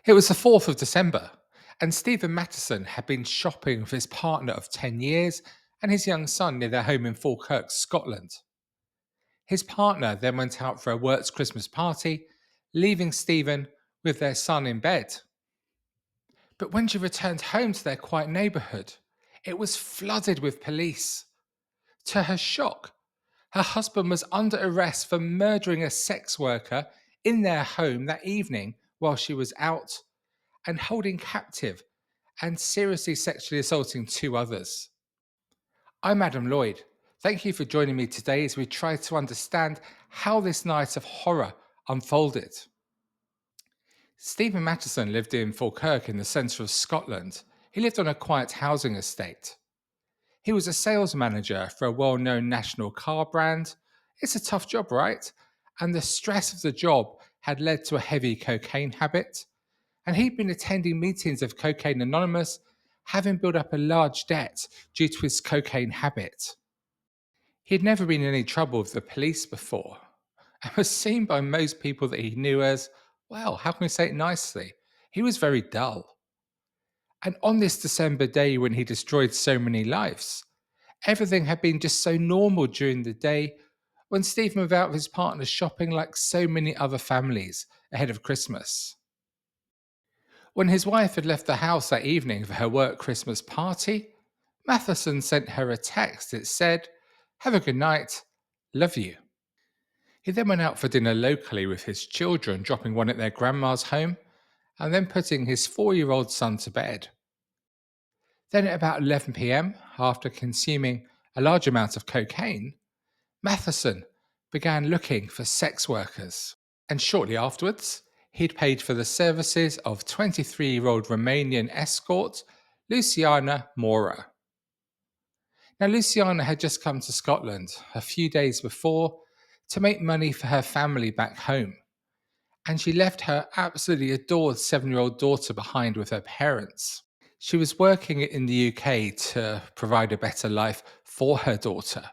It was the 4th of December, and Stephen Mathieson had been shopping with his partner of 10 years and his young son near their home in Falkirk, Scotland. His partner then went out for a works Christmas party, leaving Stephen with their son in bed. But when she returned home to their quiet neighbourhood, it was flooded with police. To her shock, her husband was under arrest for murdering a sex worker in their home that evening while she was out and holding captive and seriously sexually assaulting two others. I'm Adam Lloyd. Thank you for joining me today as we try to understand how this night of horror unfolded. Stephen Mathieson lived in Falkirk in the centre of Scotland. He lived on a quiet housing estate. He was a sales manager for a well known national car brand. It's a tough job, right? And the stress of the job had led to a heavy cocaine habit. And he'd been attending meetings of Cocaine Anonymous, having built up a large debt due to his cocaine habit. He'd never been in any trouble with the police before, and was seen by most people that he knew as, well, how can we say it nicely? He was very dull. And on this December day when he destroyed so many lives, everything had been just so normal during the day when Stephen was out with his partner shopping like so many other families ahead of Christmas. When his wife had left the house that evening for her work Christmas party, Mathieson sent her a text that said, "Have a good night, love you." He then went out for dinner locally with his children, dropping one at their grandma's home and then putting his 4-year-old son to bed. Then at about 11 p.m., after consuming a large amount of cocaine, Mathieson began looking for sex workers. And shortly afterwards, he'd paid for the services of 23-year-old Romanian escort Luciana Maurer. Now, Luciana had just come to Scotland a few days before to make money for her family back home, and she left her absolutely adored 7-year-old daughter behind with her parents. She was working in the UK to provide a better life for her daughter,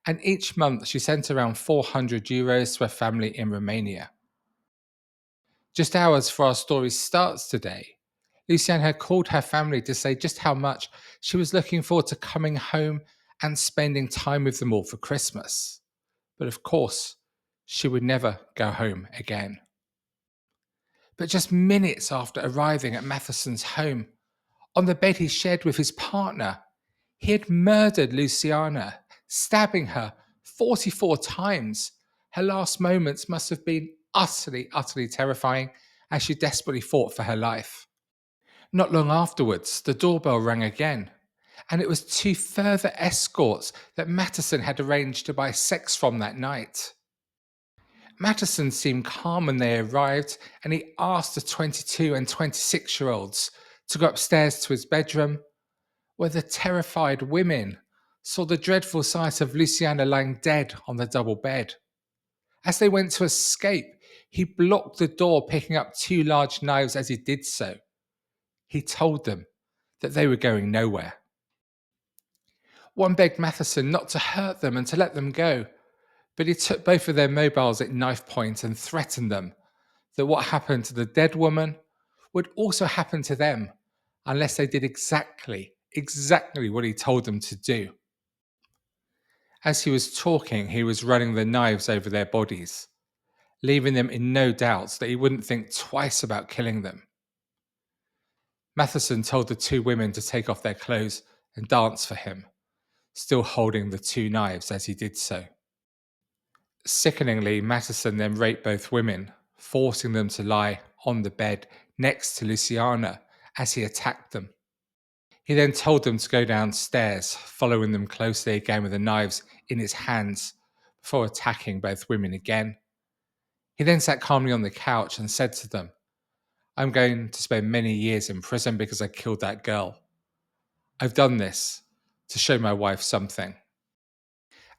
and each month she sent around €400 to her family in Romania. Just hours before our story starts today, Luciana had called her family to say just how much she was looking forward to coming home and spending time with them all for Christmas. But of course, she would never go home again. But just minutes after arriving at Mathieson's home, on the bed he shared with his partner, he had murdered Luciana, stabbing her 44 times. Her last moments must have been utterly terrifying as she desperately fought for her life. Not long afterwards, the doorbell rang again, and it was two further escorts that Mathieson had arranged to buy sex from that night. Mathieson seemed calm when they arrived, and he asked the 22 and 26-year-olds to go upstairs to his bedroom, where the terrified women saw the dreadful sight of Luciana lying dead on the double bed. As they went to escape, he blocked the door, picking up two large knives as he did so. He told them that they were going nowhere. One begged Mathieson not to hurt them and to let them go, but he took both of their mobiles at knife point and threatened them that what happened to the dead woman would also happen to them unless they did exactly what he told them to do. As he was talking, he was running the knives over their bodies, leaving them in no doubt that he wouldn't think twice about killing them. Mathieson told the two women to take off their clothes and dance for him, still holding the two knives as he did so. Sickeningly, Mathieson then raped both women, forcing them to lie on the bed next to Luciana as he attacked them. He then told them to go downstairs, following them closely again with the knives in his hands before attacking both women again. He then sat calmly on the couch and said to them, "I'm going to spend many years in prison because I killed that girl. I've done this to show my wife something."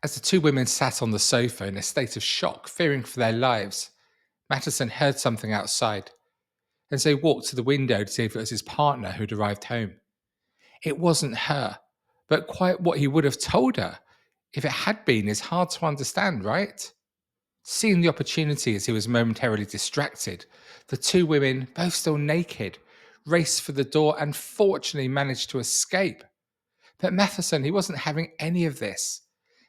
As the two women sat on the sofa in a state of shock, fearing for their lives, Mathieson heard something outside, and so he walked to the window to see if it was his partner who'd arrived home. It wasn't her, but quite what he would have told her if it had been is hard to understand, right? Seeing the opportunity as he was momentarily distracted, the two women, both still naked, raced for the door and fortunately managed to escape. But Mathieson, he wasn't having any of this,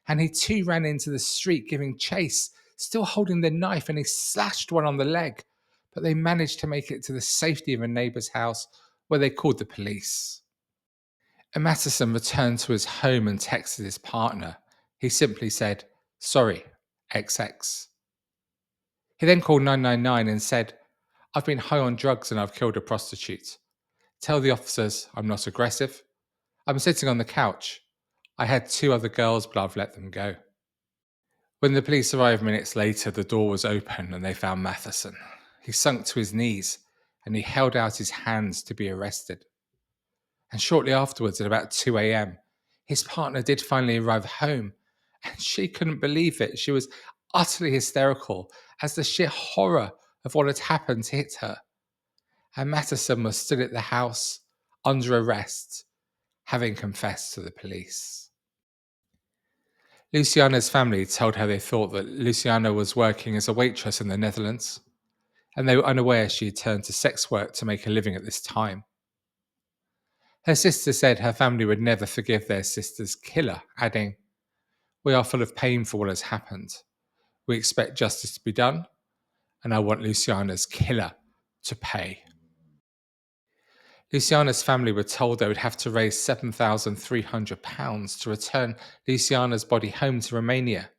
and he too ran into the street giving chase, still holding the knife, and he slashed one on the leg. But they managed to make it to the safety of a neighbour's house where they called the police. And Mathieson returned to his home and texted his partner. He simply said, "Sorry, XX." He then called 999 and said, "I've been high on drugs and I've killed a prostitute. Tell the officers I'm not aggressive. I'm sitting on the couch. I had two other girls, but I've let them go." When the police arrived minutes later, the door was open and they found Mathieson. He sunk to his knees and he held out his hands to be arrested. And shortly afterwards, at about 2 a.m., his partner did finally arrive home, and she couldn't believe it. She was utterly hysterical as the sheer horror of what had happened hit her. And Mathieson was still at the house, under arrest, having confessed to the police. Luciana's family told her they thought that Luciana was working as a waitress in the Netherlands, and they were unaware she had turned to sex work to make a living at this time. Her sister said her family would never forgive their sister's killer, adding, "We are full of pain for what has happened. We expect justice to be done, and I want Luciana's killer to pay." Luciana's family were told they would have to raise £7,300 to return Luciana's body home to Romania,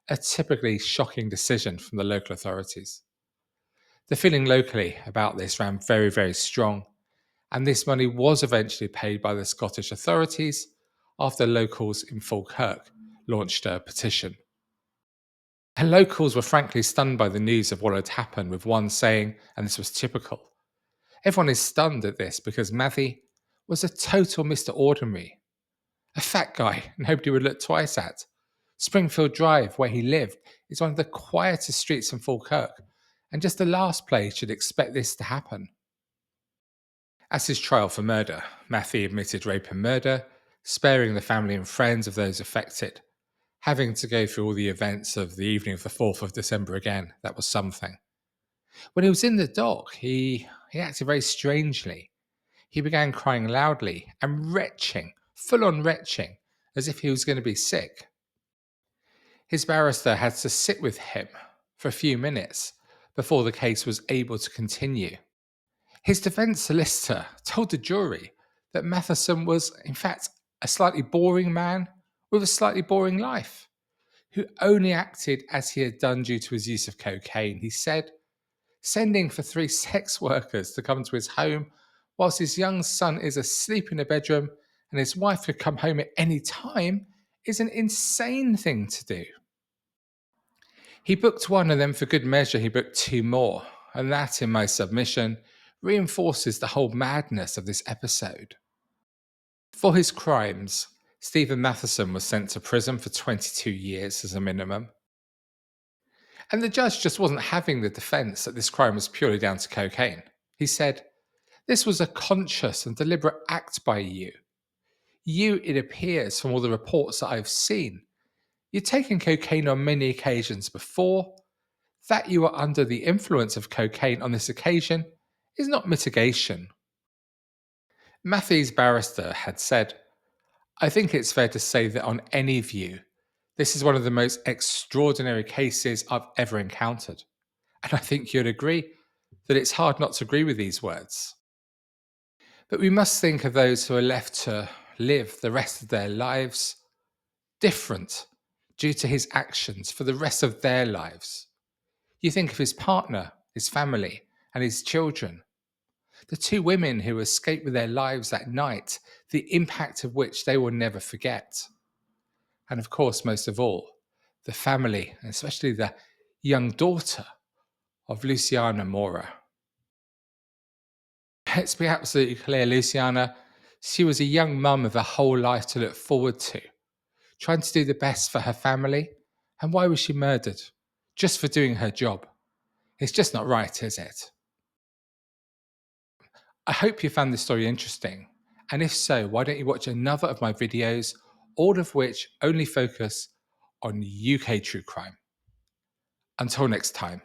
a typically shocking decision from the local authorities. The feeling locally about this ran very, very strong, and this money was eventually paid by the Scottish authorities after locals in Falkirk launched a petition. And locals were frankly stunned by the news of what had happened, with one saying, and this was typical, "Everyone is stunned at this because Matthew was a total Mr. Ordinary. A fat guy nobody would look twice at. Springfield Drive, where he lived, is one of the quietest streets in Falkirk, and just the last place you'd expect this to happen." At his trial for murder, Matthew admitted rape and murder, sparing the family and friends of those affected. Having to go through all the events of the evening of the 4th of December again, that was something. When he was in the dock, he acted very strangely. He began crying loudly and retching, full on retching, as if he was going to be sick. His barrister had to sit with him for a few minutes before the case was able to continue. His defence solicitor told the jury that Mathieson was, in fact, a slightly boring man with a slightly boring life, who only acted as he had done due to his use of cocaine. He said, "Sending for 3 sex workers to come to his home whilst his young son is asleep in a bedroom and his wife could come home at any time is an insane thing to do." He booked one, and then for good measure he booked 2 more, and that, in my submission, reinforces the whole madness of this episode. For his crimes, Stephen Mathieson was sent to prison for 22 years as a minimum. And the judge just wasn't having the defence that this crime was purely down to cocaine. He said, "This was a conscious and deliberate act by you. You, it appears from all the reports that I've seen, you'd taken cocaine on many occasions before. That you were under the influence of cocaine on this occasion is not mitigation." Matthew's barrister had said, "I think it's fair to say that on any view, this is one of the most extraordinary cases I've ever encountered. And I think you'd agree that it's hard not to agree with these words. But we must think of those who are left to live the rest of their lives different due to his actions for the rest of their lives. You think of his partner, his family, and his children. The 2 women who escaped with their lives that night, the impact of which they will never forget. And of course, most of all, the family, and especially the young daughter of Luciana Maurer. Let's be absolutely clear, Luciana, she was a young mum with a whole life to look forward to, trying to do the best for her family. And why was she murdered? Just for doing her job. It's just not right, is it? I hope you found this story interesting. And if so, why don't you watch another of my videos, all of which only focus on UK true crime. Until next time.